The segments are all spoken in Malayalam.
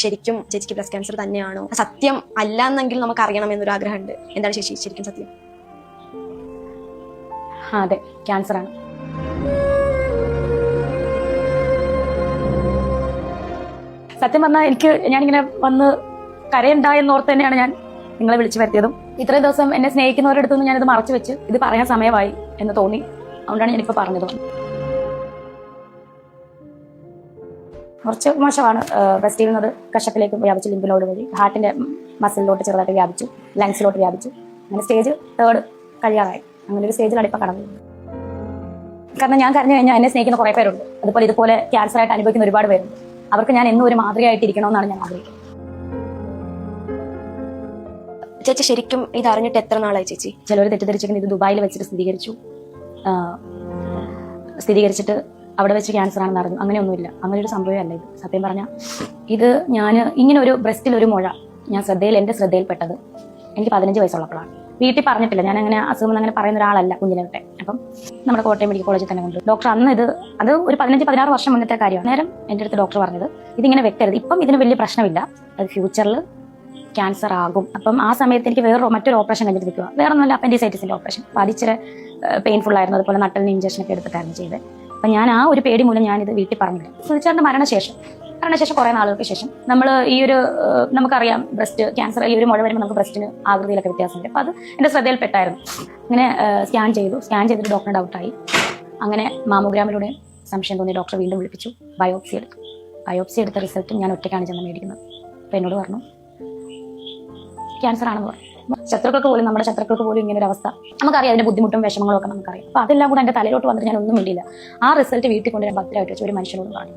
ശരിക്കും ചേച്ചിക്ക് ബ്രസ്റ്റ് ക്യാൻസർ തന്നെയാണോ? സത്യം അല്ല എന്നെങ്കിൽ നമുക്ക് അറിയണം എന്നൊരു ആഗ്രഹമുണ്ട്. എന്താണ് ചേച്ചി ശരിക്കും സത്യം? അതെ, ക്യാൻസർ ആണ്. സത്യം പറഞ്ഞാൽ ഞാനിങ്ങനെ വന്ന് കരയുണ്ടായെന്നോർത്ത് തന്നെയാണ് ഞാൻ നിങ്ങളെ വിളിച്ചു വരുത്തിയതും. ഇത്രയും ദിവസം എന്നെ സ്നേഹിക്കുന്നവരുടെ അടുത്തൊന്നും ഞാനിത് മറച്ചു വെച്ച് ഇത് പറയാൻ സമയമായി എന്ന് തോന്നി. അതുകൊണ്ടാണ് ഞാനിപ്പോൾ പറഞ്ഞത്. കുറച്ച് മോശമാണ്. ബ്രസ്റ്റിൽ നിന്നത് കഷപ്പിലേക്ക് വ്യാപിച്ചു, ലിംബിനോട് വഴി ഹാർട്ടിന്റെ മസിലിലോട്ട് ചെറുതായിട്ട് വ്യാപിച്ചു, ലങ്സിലോട്ട് വ്യാപിച്ചു. അങ്ങനെ സ്റ്റേജ് 3 കഴിയാറായി. അങ്ങനെ ഒരു സ്റ്റേജിലാണ് ഇപ്പം കടന്നത്. കാരണം ഞാൻ കരഞ്ഞു കഴിഞ്ഞാൽ എന്നെ സ്നേഹിക്കുന്ന കുറേ പേരുണ്ട്. അതുപോലെ ഇതുപോലെ ക്യാൻസർ ആയിട്ട് അനുഭവിക്കുന്ന ഒരുപാട് പേരുണ്ട്. അവർക്ക് ഞാൻ എന്നും ഒരു മാതൃകയായിട്ടിരിക്കണമെന്നാണ് ഞാൻ ആഗ്രഹിക്കുന്നത്. ചേച്ചി ശരിക്കും ഇത് അറിഞ്ഞിട്ട് എത്ര നാളായി ചേച്ചി? ചിലർ തെറ്റിദ്ധരിച്ചിരിക്കുന്നത് ഇത് ദുബായിൽ വെച്ചിട്ട് സ്ഥിരീകരിച്ചിട്ട് അവിടെ വെച്ച് ക്യാൻസർ ആണെന്ന് അറിഞ്ഞു. അങ്ങനെയൊന്നുമില്ല, അങ്ങനെ ഒരു സംഭവമല്ല ഇത്. സത്യം പറഞ്ഞാൽ ഇത് ഞാൻ ഇങ്ങനെ ഒരു ബ്രസ്റ്റിൽ ഒരു മുഴ എൻ്റെ ശ്രദ്ധയിൽപ്പെട്ടത് എനിക്ക് 15 വയസ്സുള്ളപ്പോഴാണ്. വീട്ടിൽ പറഞ്ഞിട്ടില്ല. ഞാൻ അങ്ങനെ അസുഖം അങ്ങനെ പറയുന്ന ഒരാളല്ല കുഞ്ഞിനെ തൊട്ടേ. അപ്പം നമ്മുടെ കോട്ടയം മെഡിക്കൽ കോളേജിൽ തന്നെ കൊണ്ട് ഡോക്ടർ അന്ന് അത് ഒരു 15-16 വർഷം മുന്നത്തെ കാര്യമാണ്. നേരം എൻ്റെ അടുത്ത് ഡോക്ടർ പറഞ്ഞത് ഇതിങ്ങനെ വെക്കരുത്, ഇപ്പം ഇതിന് വലിയ പ്രശ്നമില്ല, അത് ഫ്യൂച്ചറിൽ ക്യാൻസർ ആകും. അപ്പം ആ സമയത്ത് എനിക്ക് മറ്റൊരു ഓപ്പറേഷൻ കഴിഞ്ഞിട്ട് നിൽക്കുക. വേറെ ഒന്നുമല്ല, അപ്പൻഡിസൈറ്റിസിൻ്റെ ഓപ്പറേഷൻ. അപ്പോൾ അതിച്ചിരി പെയിൻഫുൾ ആയിരുന്നു. അതുപോലെ നട്ടലിന് ഇഞ്ചക്ഷനൊക്കെ എടുത്തിട്ടായിരുന്നു ചെയ്തത്. അപ്പം ഞാൻ ആ ഒരു പേടി മൂലം ഞാനിത് വീട്ടിൽ പറഞ്ഞില്ല. സുധിച്ചേട്ടൻ്റെ മരണശേഷം കുറേ നാളുകൾക്ക് ശേഷം നമ്മൾ ഈ ഒരു നമുക്കറിയാം ബ്രസ്റ്റ് ക്യാൻസർ ഈ ഒരു മുഴ വരുമ്പോൾ നമുക്ക് ബ്രസ്റ്റിന് ആകൃതിയിലൊക്കെ വ്യത്യാസമുണ്ട്. അപ്പോൾ അത് എൻ്റെ ശ്രദ്ധയിൽപ്പെട്ടായിരുന്നു. അങ്ങനെ സ്കാൻ ചെയ്തിട്ട് ഡോക്ടറിന് ഡൗട്ടായി. അങ്ങനെ മാമോഗ്രാമിലൂടെ സംശയം തോന്നി ഡോക്ടർ വീണ്ടും വിളിപ്പിച്ചു. ബയോപ്സി എടുത്ത റിസൾട്ട് ഞാൻ ഒറ്റയ്ക്കാണ് ചെന്ന് മേടിക്കുന്നത്. അപ്പോൾ എന്നോട് പറഞ്ഞു ക്യാൻസർ ആണെന്ന് പറഞ്ഞു. നമ്മുടെ ശത്രുക്കൾക്ക് പോലും ഇങ്ങനെ ഒരു അവസ്ഥ നമുക്കറിയാം. അതിന്റെ ബുദ്ധിമുട്ടും വിഷമങ്ങളും ഒക്കെ നമുക്കറിയാം. അപ്പോൾ അതെല്ലാം കൂടെ എൻ്റെ തലയിലോട്ട് വന്നിട്ട് ഞാൻ ഒന്നും മിണ്ടിയില്ല. ആ റിസൾട്ട് വീട്ടിൽ കൊണ്ട് ഞാൻ ഭദ്രമായിട്ട് വെച്ച് ഒരു മനുഷ്യനോട് പറഞ്ഞു.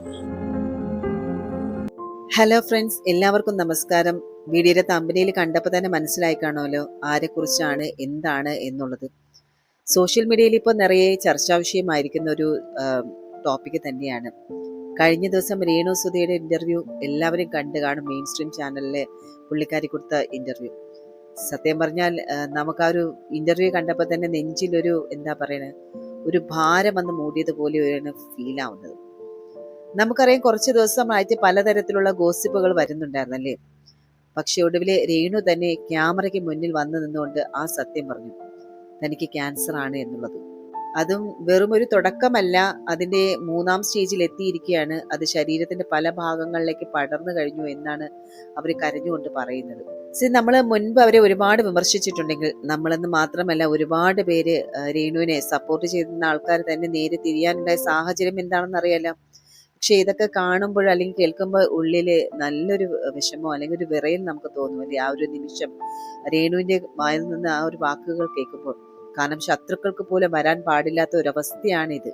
ഹലോ ഫ്രണ്ട്സ്, എല്ലാവർക്കും നമസ്കാരം. വീഡിയോയുടെ തമ്പനിയിൽ കണ്ടപ്പോൾ തന്നെ മനസ്സിലായി കാണുമല്ലോ ആരെക്കുറിച്ചാണ് എന്താണ് എന്നുള്ളത്. സോഷ്യൽ മീഡിയയിൽ ഇപ്പോൾ നിറയെ ചർച്ചാ വിഷയമായിരിക്കുന്ന ഒരു ടോപ്പിക്ക് തന്നെയാണ്. കഴിഞ്ഞ ദിവസം രേണു സുധിയുടെ ഇന്റർവ്യൂ എല്ലാവരും കണ്ടു കാണും. മെയിൻ സ്ട്രീം ചാനലിലെ പുള്ളിക്കാരി കൊടുത്ത ഇന്റർവ്യൂ. സത്യം പറഞ്ഞാൽ നമുക്ക് ആ ഒരു ഇന്റർവ്യൂ കണ്ടപ്പോൾ തന്നെ നെഞ്ചിലൊരു ഒരു ഭാരം വന്ന് മൂടിയതുപോലെയാണ് ഫീൽ ആവുന്നത്. നമുക്കറിയാം കുറച്ച് ദിവസമായിട്ട് പലതരത്തിലുള്ള ഗോസിപ്പുകൾ വരുന്നുണ്ടായിരുന്നല്ലേ. പക്ഷെ ഒടുവിലെ രേണു തന്നെ ക്യാമറയ്ക്ക് മുന്നിൽ വന്നു നിന്നുകൊണ്ട് ആ സത്യം പറഞ്ഞു, തനിക്ക് ക്യാൻസർ ആണ് എന്നുള്ളത്. അതും വെറും ഒരു തുടക്കമല്ല, അതിന്റെ 3ാം സ്റ്റേജിൽ എത്തിയിരിക്കുകയാണ്. അത് ശരീരത്തിന്റെ പല ഭാഗങ്ങളിലേക്ക് പടർന്നു കഴിഞ്ഞു എന്നാണ് അവർ കരഞ്ഞുകൊണ്ട് പറയുന്നത്. നമ്മൾ മുൻപ് അവരെ ഒരുപാട് വിമർശിച്ചിട്ടുണ്ടെങ്കിൽ നമ്മളെന്ന് മാത്രമല്ല ഒരുപാട് പേര് രേണുവിനെ സപ്പോർട്ട് ചെയ്യുന്ന ആൾക്കാർ തന്നെ നേരെ തിരിയാനുണ്ടായ സാഹചര്യം എന്താണെന്ന് അറിയാലോ. പക്ഷെ ഇതൊക്കെ കാണുമ്പോൾ അല്ലെങ്കിൽ കേൾക്കുമ്പോൾ ഉള്ളില് നല്ലൊരു വിഷമോ അല്ലെങ്കിൽ ഒരു വിറയൽ നമുക്ക് തോന്നുമല്ലേ ആ ഒരു നിമിഷം രേണുവിന്റെ വായിൽ നിന്ന് ആ ഒരു വാക്കുകൾ കേൾക്കുമ്പോൾ. കാരണം ശത്രുക്കൾക്ക് പോലും വരാൻ പാടില്ലാത്ത ഒരവസ്ഥയാണിത്.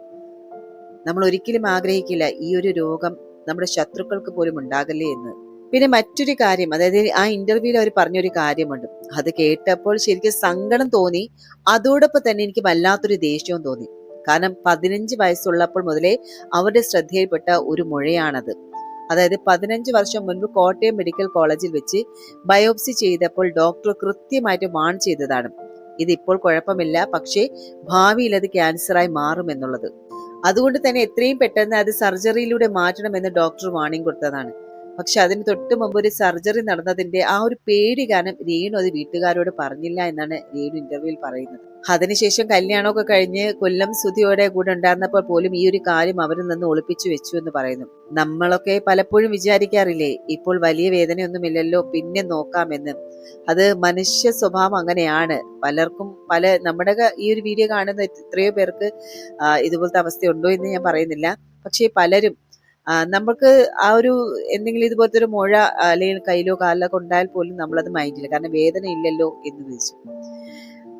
നമ്മൾ ഒരിക്കലും ആഗ്രഹിക്കില്ല ഈ ഒരു രോഗം നമ്മുടെ ശത്രുക്കൾക്ക് പോലും ഉണ്ടാകല്ലേ എന്ന്. പിന്നെ മറ്റൊരു കാര്യം, അതായത് ആ ഇന്റർവ്യൂവിൽ അവർ പറഞ്ഞൊരു കാര്യമുണ്ട്. അത് കേട്ടപ്പോൾ ശരിക്കും സങ്കടം തോന്നി. അതോടൊപ്പം തന്നെ എനിക്ക് വല്ലാത്തൊരു ദേഷ്യവും തോന്നി. കാരണം 15 വയസ്സുള്ളപ്പോൾ മുതലേ അവരുടെ ശ്രദ്ധയിൽപ്പെട്ട ഒരു മുഴയാണത്. അതായത് 15 വർഷം മുൻപ് കോട്ടയം മെഡിക്കൽ കോളേജിൽ വെച്ച് ബയോപ്സി ചെയ്തപ്പോൾ ഡോക്ടർ കൃത്യമായിട്ട് വാൺ ചെയ്തതാണ്, ഇതിപ്പോൾ കുഴപ്പമില്ല, പക്ഷേ ഭാവിയിൽ അത് ക്യാൻസറായി മാറുമെന്നുള്ളത്. അതുകൊണ്ട് തന്നെ എത്രയും പെട്ടെന്ന് അത് സർജറിയിലൂടെ മാറ്റണമെന്ന് ഡോക്ടർ വാണിംഗ് കൊടുത്തതാണ്. പക്ഷെ അതിന് തൊട്ട് മുമ്പ് ഒരു സർജറി നടന്നതിന്റെ ആ ഒരു പേടി കാരണം രേണു അത് വീട്ടുകാരോട് പറഞ്ഞില്ല എന്നാണ് രേണു ഇന്റർവ്യൂവിൽ പറയുന്നത്. അതിനുശേഷം കല്യാണമൊക്കെ കഴിഞ്ഞ് കൊല്ലം സുധിയോടെ കൂടെ ഉണ്ടായിരുന്നപ്പോൾ പോലും ഈ ഒരു കാര്യം അവരിൽ നിന്ന് ഒളിപ്പിച്ചു വെച്ചു എന്ന് പറയുന്നു. നമ്മളൊക്കെ പലപ്പോഴും വിചാരിക്കാറില്ലേ, ഇപ്പോൾ വലിയ വേദനയൊന്നുമില്ലല്ലോ, പിന്നെ നോക്കാമെന്ന്. അത് മനുഷ്യ സ്വഭാവം അങ്ങനെയാണ്. പലർക്കും നമ്മുടെ ഈ ഒരു വീഡിയോ കാണുന്ന എത്രയോ പേർക്ക് ഇതുപോലത്തെ അവസ്ഥയുണ്ടോ എന്ന് ഞാൻ പറയുന്നില്ല. പക്ഷേ പലരും നമുക്ക് ആ ഒരു എന്തെങ്കിലും ഇതുപോലത്തെ ഒരു മുഴ അല്ലെങ്കിൽ കയ്യിലോ കാലിലൊക്കെ ഉണ്ടായാൽ പോലും നമ്മളത് മൈൻഡില്ല. കാരണം വേദന ഇല്ലല്ലോ എന്ന് വിളിച്ചു,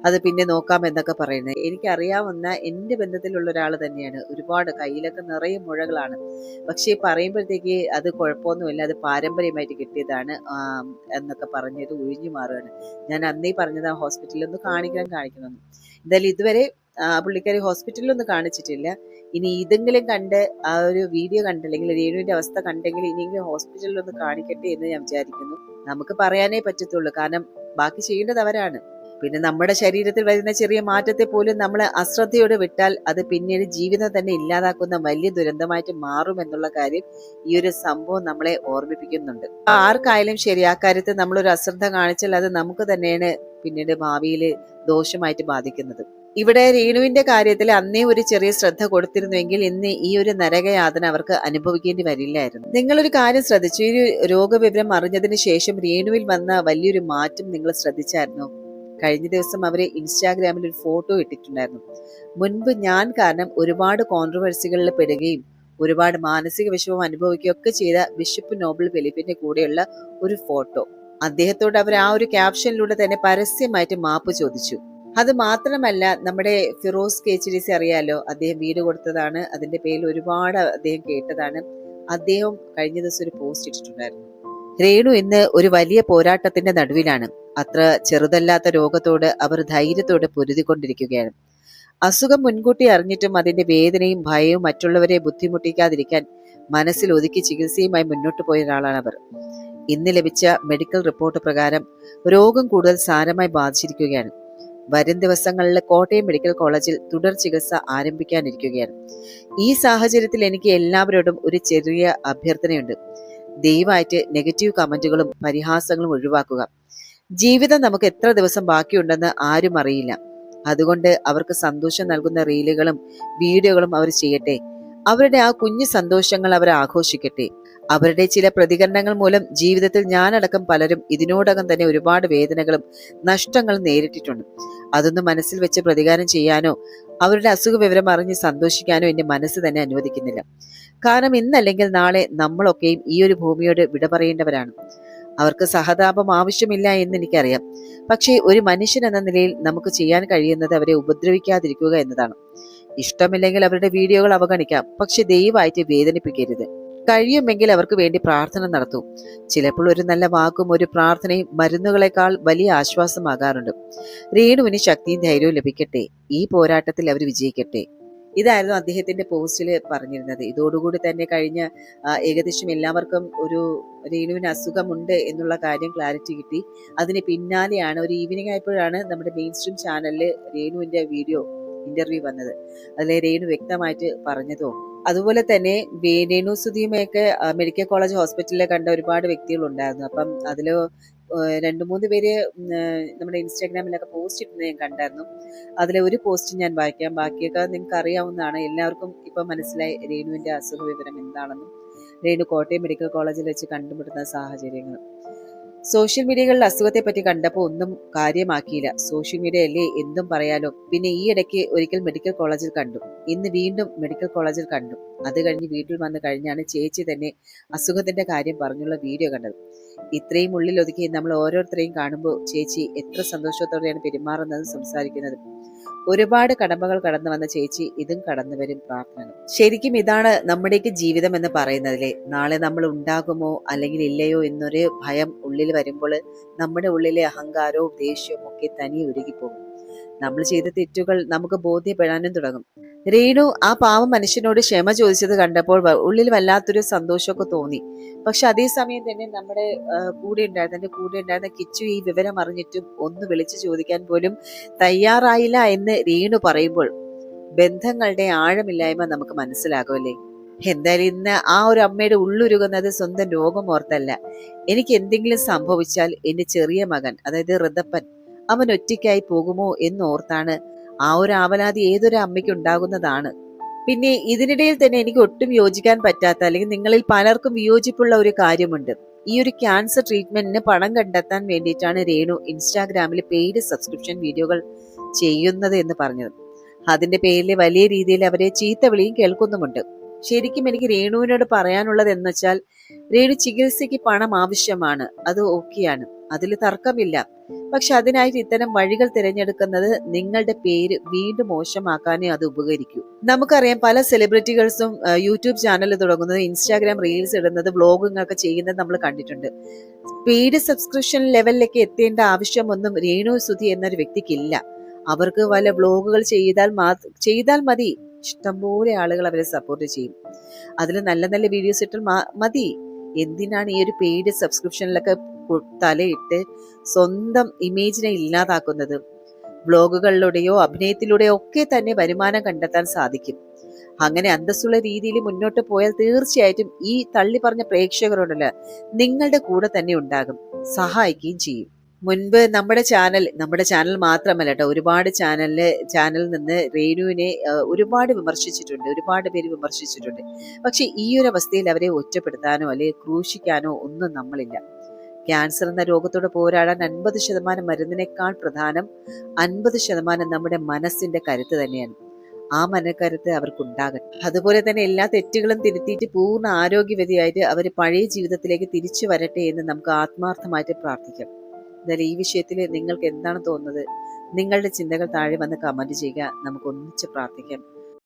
അത് പിന്നെ നോക്കാം എന്നൊക്കെ പറയുന്നത്. എനിക്കറിയാവുന്ന എൻ്റെ ബന്ധത്തിലുള്ള ഒരാൾ തന്നെയാണ്. ഒരുപാട് കയ്യിലൊക്കെ നിറയെ മുഴകളാണ്. പക്ഷേ പറയുമ്പോഴത്തേക്ക് അത് കുഴപ്പമൊന്നുമില്ല, അത് പാരമ്പര്യമായിട്ട് കിട്ടിയതാണ് എന്നൊക്കെ പറഞ്ഞത് ഒഴിഞ്ഞു മാറുകയാണ്. ഞാൻ അന്നേ പറഞ്ഞത് ആ ഹോസ്പിറ്റലിൽ ഒന്ന് കാണിക്കണം. എന്തായാലും ഇതുവരെ പുള്ളിക്കാരി ഹോസ്പിറ്റലിലൊന്നും കാണിച്ചിട്ടില്ല. ഇനി ഇതെങ്കിലും കണ്ട് ആ ഒരു വീഡിയോ കണ്ടില്ലെങ്കിൽ രേണുവിന്റെ അവസ്ഥ കണ്ടെങ്കിൽ ഇനിയെങ്കിലും ഹോസ്പിറ്റലിൽ ഒന്ന് കാണിക്കട്ടെ എന്ന് ഞാൻ വിചാരിക്കുന്നു. നമുക്ക് പറയാനേ പറ്റത്തുള്ളൂ, കാരണം ബാക്കി ചെയ്യേണ്ടത് അവരാണ്. പിന്നെ നമ്മുടെ ശരീരത്തിൽ വരുന്ന ചെറിയ മാറ്റത്തെ പോലും നമ്മൾ അശ്രദ്ധയോടെ വിട്ടാൽ അത് പിന്നീട് ജീവിതം തന്നെ ഇല്ലാതാക്കുന്ന വലിയ ദുരന്തമായിട്ട് മാറുമെന്നുള്ള കാര്യം ഈ ഒരു സംഭവം നമ്മളെ ഓർമ്മിപ്പിക്കുന്നുണ്ട്. ആർക്കായാലും ശരി, ആ കാര്യത്തിൽ നമ്മളൊരു അശ്രദ്ധ കാണിച്ചാൽ അത് നമുക്ക് തന്നെയാണ് പിന്നീട് ഭാവിയിൽ ദോഷമായിട്ട് ബാധിക്കുന്നത്. ഇവിടെ രേണുവിന്റെ കാര്യത്തിൽ അന്നേ ഒരു ചെറിയ ശ്രദ്ധ കൊടുത്തിരുന്നുവെങ്കിൽ ഇന്ന് ഈ ഒരു നരകയാതന അവർക്ക് അനുഭവിക്കേണ്ടി വരില്ലായിരുന്നു. നിങ്ങളൊരു കാര്യം ശ്രദ്ധിച്ചു, ഈ ഒരു രോഗവിവരം അറിഞ്ഞതിന് ശേഷം രേണുവിൽ വന്ന വലിയൊരു മാറ്റം നിങ്ങൾ ശ്രദ്ധിച്ചായിരുന്നോ? കഴിഞ്ഞ ദിവസം അവര് ഇൻസ്റ്റാഗ്രാമിൽ ഒരു ഫോട്ടോ ഇട്ടിട്ടുണ്ടായിരുന്നു. മുൻപ് ഞാൻ കാരണം ഒരുപാട് കോൺട്രവേഴ്സികളിൽ പെടുകയും ഒരുപാട് മാനസിക വിഷമം അനുഭവിക്കുകയൊക്കെ ചെയ്ത ബിഷപ്പ് നോബൽ ഫിലിപ്പിന്റെ കൂടെയുള്ള ഒരു ഫോട്ടോ. അദ്ദേഹത്തോട് അവർ ആ ഒരു ക്യാപ്ഷനിലൂടെ തന്നെ പരസ്യമായിട്ട് മാപ്പ് ചോദിച്ചു. അത് മാത്രമല്ല, നമ്മുടെ ഫിറോസ് KHDC അറിയാലോ, അദ്ദേഹം വീട് കൊടുത്തതാണ്. അതിന്റെ പേരിൽ ഒരുപാട് അദ്ദേഹം കേട്ടതാണ്. അദ്ദേഹം കഴിഞ്ഞ ദിവസം ഒരു പോസ്റ്റ് ഇട്ടിട്ടുണ്ടായിരുന്നു. രേണു ഇന്ന് ഒരു വലിയ പോരാട്ടത്തിന്റെ നടുവിലാണ്. അത്ര ചെറുതല്ലാത്ത രോഗത്തോട് അവർ ധൈര്യത്തോടെ പൊരുതിക്കൊണ്ടിരിക്കുകയാണ്. അസുഖം മുൻകൂട്ടി അറിഞ്ഞിട്ടും അതിന്റെ വേദനയും ഭയവും മറ്റുള്ളവരെ ബുദ്ധിമുട്ടിക്കാതിരിക്കാൻ മനസ്സിൽ ഒതുക്കി ചികിത്സയുമായി മുന്നോട്ട് പോയ ഒരാളാണ് അവർ. ഇന്ന് ലഭിച്ച മെഡിക്കൽ റിപ്പോർട്ട് പ്രകാരം രോഗം കൂടുതൽ സാരമായി ബാധിച്ചിരിക്കുകയാണ്. വരും ദിവസങ്ങളിൽ കോട്ടയം മെഡിക്കൽ കോളേജിൽ തുടർ ചികിത്സ ആരംഭിക്കാനിരിക്കുകയാണ്. ഈ സാഹചര്യത്തിൽ എനിക്ക് എല്ലാവരോടും ഒരു ചെറിയ അഭ്യർത്ഥനയുണ്ട്. ദയവായിട്ട് നെഗറ്റീവ് കമന്റുകളും പരിഹാസങ്ങളും ഒഴിവാക്കുക. ജീവിതം നമുക്ക് എത്ര ദിവസം ബാക്കിയുണ്ടെന്ന് ആരും അറിയില്ല. അതുകൊണ്ട് അവർക്ക് സന്തോഷം നൽകുന്ന റീലുകളും വീഡിയോകളും അവർ ചെയ്യട്ടെ. അവരുടെ ആ കുഞ്ഞു സന്തോഷങ്ങൾ അവർ ആഘോഷിക്കട്ടെ. അവരുടെ ചില പ്രതികരണങ്ങൾ മൂലം ജീവിതത്തിൽ ഞാനടക്കം പലരും ഇതിനോടകം തന്നെ ഒരുപാട് വേദനകളും നഷ്ടങ്ങളും നേരിട്ടിട്ടുണ്ട്. അതൊന്നും മനസ്സിൽ വെച്ച് പ്രതികാരം ചെയ്യാനോ അവരുടെ അസുഖ വിവരം അറിഞ്ഞ് സന്തോഷിക്കാനോ എന്റെ മനസ്സ് തന്നെ അനുവദിക്കുന്നില്ല. കാരണം ഇന്നല്ലെങ്കിൽ നാളെ നമ്മളൊക്കെയും ഈ ഒരു ഭൂമിയോട് വിട പറയേണ്ടവരാണ്. അവർക്ക് സഹതാപം ആവശ്യമില്ല എന്ന് എനിക്കറിയാം. പക്ഷേ ഒരു മനുഷ്യൻ എന്ന നിലയിൽ നമുക്ക് ചെയ്യാൻ കഴിയുന്നത് അവരെ ഉപദ്രവിക്കാതിരിക്കുക എന്നതാണ്. ഇഷ്ടമില്ലെങ്കിൽ അവരുടെ വീഡിയോകൾ അവഗണിക്കാം, പക്ഷെ ദയവായിട്ട് വേദനിപ്പിക്കരുത്. കഴിയുമെങ്കിൽ അവർക്ക് വേണ്ടി പ്രാർത്ഥന നടത്തൂ. ചിലപ്പോൾ ഒരു നല്ല വാക്കും ഒരു പ്രാർത്ഥനയും മരുന്നുകളെക്കാൾ വലിയ ആശ്വാസമാകാറുണ്ട്. രേണുവിന് ശക്തിയും ധൈര്യവും ലഭിക്കട്ടെ. ഈ പോരാട്ടത്തിൽ അവർ വിജയിക്കട്ടെ. ഇതായിരുന്നു അദ്ദേഹത്തിന്റെ പോസ്റ്റിൽ പറഞ്ഞിരുന്നത്. ഇതോടുകൂടി തന്നെ കഴിഞ്ഞ ഏകദേശം എല്ലാവർക്കും ഒരു രേണുവിന് അസുഖമുണ്ട് എന്നുള്ള കാര്യം ക്ലാരിറ്റി കിട്ടി. അതിന് പിന്നാലെയാണ് ഒരു ഈവനിങ് ആയപ്പോഴാണ് നമ്മുടെ മെയിൻ സ്ട്രീം ചാനലിൽ രേണുവിന്റെ ഇന്റർവ്യൂ വന്നത്. അതിലെ രേണു വ്യക്തമായിട്ട് പറഞ്ഞതോ, അതുപോലെ തന്നെ രേണു സുധിയുമൊക്കെ മെഡിക്കൽ കോളേജ് ഹോസ്പിറ്റലിൽ കണ്ട ഒരുപാട് വ്യക്തികൾ ഉണ്ടായിരുന്നു. അപ്പം അതില് 2-3 പേര് നമ്മുടെ ഇൻസ്റ്റാഗ്രാമിലൊക്കെ പോസ്റ്റ് ഇട്ടുന്നത് ഞാൻ കണ്ടായിരുന്നു. അതിലെ ഒരു പോസ്റ്റ് ഞാൻ വായിക്കാം. ബാക്കിയൊക്കെ നിങ്ങൾക്ക് അറിയാവുന്നതാണ്. എല്ലാവർക്കും ഇപ്പൊ മനസ്സിലായി രേണുവിന്റെ അസുഖ വിവരം എന്താണെന്നും രേണു കോട്ടയം മെഡിക്കൽ കോളേജിൽ വെച്ച് കണ്ടുമുട്ടുന്ന സാഹചര്യങ്ങൾ. സോഷ്യൽ മീഡിയകളിൽ അസുഖത്തെ പറ്റി കണ്ടപ്പോൾ ഒന്നും കാര്യമാക്കിയില്ല. സോഷ്യൽ മീഡിയ അല്ലേ, എന്തും പറയാലോ. പിന്നെ ഈ ഇടയ്ക്ക് ഒരിക്കൽ മെഡിക്കൽ കോളേജിൽ കണ്ടു, ഇന്ന് വീണ്ടും മെഡിക്കൽ കോളേജിൽ കണ്ടു. അത് കഴിഞ്ഞ് വീട്ടിൽ വന്നു കഴിഞ്ഞാണ് ചേച്ചി തന്നെ അസുഖത്തിന്റെ കാര്യം പറഞ്ഞുള്ള വീഡിയോ കണ്ടത്. ഇത്രയും ഉള്ളിൽ ഒതുക്കി നമ്മൾ ഓരോരുത്തരെയും കാണുമ്പോൾ ചേച്ചി എത്ര സന്തോഷത്തോടെയാണ് പെരുമാറുന്നതും സംസാരിക്കുന്നത്. ഒരുപാട് കടമ്പകൾ കടന്നു വന്ന ചേച്ചി ഇതും കടന്നു വരും പ്രാർത്ഥന. ശരിക്കും ഇതാണ് നമ്മുടെയൊക്കെ ജീവിതം എന്ന് പറയുന്നതിലെ. നാളെ നമ്മൾ ഉണ്ടാകുമോ അല്ലെങ്കിൽ ഇല്ലയോ എന്നൊരു ഭയം ഉള്ളിൽ വരുമ്പോൾ നമ്മുടെ ഉള്ളിലെ അഹങ്കാരവും ദേഷ്യവും ഒക്കെ തനിയെ ഉരുകിപ്പോകും. നമ്മൾ ചെയ്ത തെറ്റുകൾ നമുക്ക് ബോധ്യപ്പെടാനും തുടങ്ങും. രേണു ആ പാവം മനുഷ്യനോട് ക്ഷമ ചോദിച്ചത് കണ്ടപ്പോൾ ഉള്ളിൽ വല്ലാത്തൊരു സന്തോഷമൊക്കെ തോന്നി. പക്ഷെ അതേസമയം തന്നെ നമ്മുടെ കൂടെ ഉണ്ടായിരുന്ന കിച്ചു ഈ വിവരം അറിഞ്ഞിട്ടും ഒന്ന് വിളിച്ചു ചോദിക്കാൻ പോലും തയ്യാറായില്ല എന്ന് രേണു പറയുമ്പോൾ ബന്ധങ്ങളുടെ ആഴമില്ലായ്മ നമുക്ക് മനസ്സിലാകുമല്ലേ. എന്തായാലും ഇന്ന് ആ ഒരു അമ്മയുടെ ഉള്ളുരുകുന്നത് സ്വന്തം രോഗം ഓർത്തല്ല. എനിക്ക് എന്തെങ്കിലും സംഭവിച്ചാൽ എന്റെ ചെറിയ മകൻ, അതായത് ഋതപ്പൻ, അവൻ ഒറ്റയ്ക്കായി പോകുമോ എന്നോർത്താണ്. ആ ഒരു ആവലാതി ഏതൊരു അമ്മയ്ക്ക് ഉണ്ടാകുന്നതാണ്. പിന്നെ ഇതിനിടയിൽ തന്നെ എനിക്ക് ഒട്ടും യോജിക്കാൻ പറ്റാത്ത, അല്ലെങ്കിൽ നിങ്ങളിൽ പലർക്കും വിയോജിപ്പുള്ള ഒരു കാര്യമുണ്ട്. ഈ ഒരു ക്യാൻസർ ട്രീറ്റ്മെന്റിന് പണം കണ്ടെത്താൻ വേണ്ടിയിട്ടാണ് രേണു ഇൻസ്റ്റാഗ്രാമിൽ പെയ്ഡ് സബ്സ്ക്രിപ്ഷൻ വീഡിയോകൾ ചെയ്യുന്നത് എന്ന് പറഞ്ഞത്. അതിന്റെ പേരിൽ വലിയ രീതിയിൽ അവരെ ചീത്ത വിളിയും കേൾക്കുന്നുമുണ്ട്. ശരിക്കും എനിക്ക് രേണുവിനോട് പറയാനുള്ളത് എന്ന് വെച്ചാൽ, രേണു ചികിത്സയ്ക്ക് പണം ആവശ്യമാണ്, അത് ഓക്കെയാണ്, അതിൽ തർക്കമില്ല. പക്ഷെ അതിനായിട്ട് ഇത്തരം വഴികൾ തിരഞ്ഞെടുക്കുന്നത് നിങ്ങളുടെ പേര് വീണ്ടും മോശമാക്കാനേ അത് ഉപകരിക്കൂ. നമുക്കറിയാം, പല സെലിബ്രിറ്റികൾസും യൂട്യൂബ് ചാനൽ തുടങ്ങുന്നത്, ഇൻസ്റ്റാഗ്രാം റീൽസ് ഇടുന്നത്, വ്ളോഗിംഗ് ഒക്കെ ചെയ്യുന്നത് നമ്മൾ കണ്ടിട്ടുണ്ട്. പെയ്ഡ് സബ്സ്ക്രിപ്ഷൻ ലെവലിലേക്ക് എത്തേണ്ട ആവശ്യമൊന്നും രേണു സുധി എന്നൊരു വ്യക്തിക്കില്ല. അവർക്ക് വല്ല വ്ളോഗുകൾ ചെയ്താൽ മതി. ഇഷ്ടംപോലെ ആളുകൾ അവരെ സപ്പോർട്ട് ചെയ്യും. അതിൽ നല്ല നല്ല വീഡിയോസ് ഇട്ടാൽ മതി. എന്തിനാണ് ഈ ഒരു പെയ്ഡ് സബ്സ്ക്രിപ്ഷനിലൊക്കെ തലയിട്ട് സ്വന്തം ഇമേജിനെ ഇല്ലാതാക്കുന്നത്? വ്ലോഗുകളിലൂടെയോ അഭിനയത്തിലൂടെയോ ഒക്കെ തന്നെ വരുമാനം കണ്ടെത്താൻ സാധിക്കും. അങ്ങനെ അന്തസ്സുള്ള രീതിയിൽ മുന്നോട്ട് പോയാൽ തീർച്ചയായിട്ടും ഈ തള്ളി പറഞ്ഞ പ്രേക്ഷകരോടല്ല നിങ്ങളുടെ കൂടെ തന്നെ ഉണ്ടാകും, സഹായിക്കുകയും ചെയ്യും. മുൻപ് നമ്മുടെ ചാനൽ മാത്രമല്ല കേട്ടോ, ഒരുപാട് ചാനലിൽ നിന്ന് രേണുവിനെ ഒരുപാട് വിമർശിച്ചിട്ടുണ്ട്, ഒരുപാട് പേര് വിമർശിച്ചിട്ടുണ്ട്. പക്ഷെ ഈ ഒരു അവസ്ഥയിൽ അവരെ ഒറ്റപ്പെടുത്താനോ അല്ലെങ്കിൽ ക്രൂശിക്കാനോ ഒന്നും നമ്മളില്ല. ക്യാൻസർ എന്ന രോഗത്തോട് പോരാടാൻ 50% മരുന്നിനേക്കാൾ പ്രധാനം 50% നമ്മുടെ മനസ്സിന്റെ കരുത്ത് തന്നെയാണ്. ആ മനക്കരുത്ത് അവർക്കുണ്ടാകട്ടെ. അതുപോലെ തന്നെ എല്ലാ തെറ്റുകളും തിരുത്തിയിട്ട് പൂർണ്ണ ആരോഗ്യവതിയായിട്ട് അവർ പഴയ ജീവിതത്തിലേക്ക് തിരിച്ചു വരട്ടെ എന്ന് നമുക്ക് ആത്മാർത്ഥമായിട്ട് പ്രാർത്ഥിക്കാം. എന്നാലും ഈ വിഷയത്തിൽ നിങ്ങൾക്ക് എന്താണ് തോന്നുന്നത്? നിങ്ങളുടെ ചിന്തകൾ താഴെ വന്ന് കമന്റ് ചെയ്യുക. നമുക്ക് ഒന്നിച്ച് പ്രാർത്ഥിക്കാം.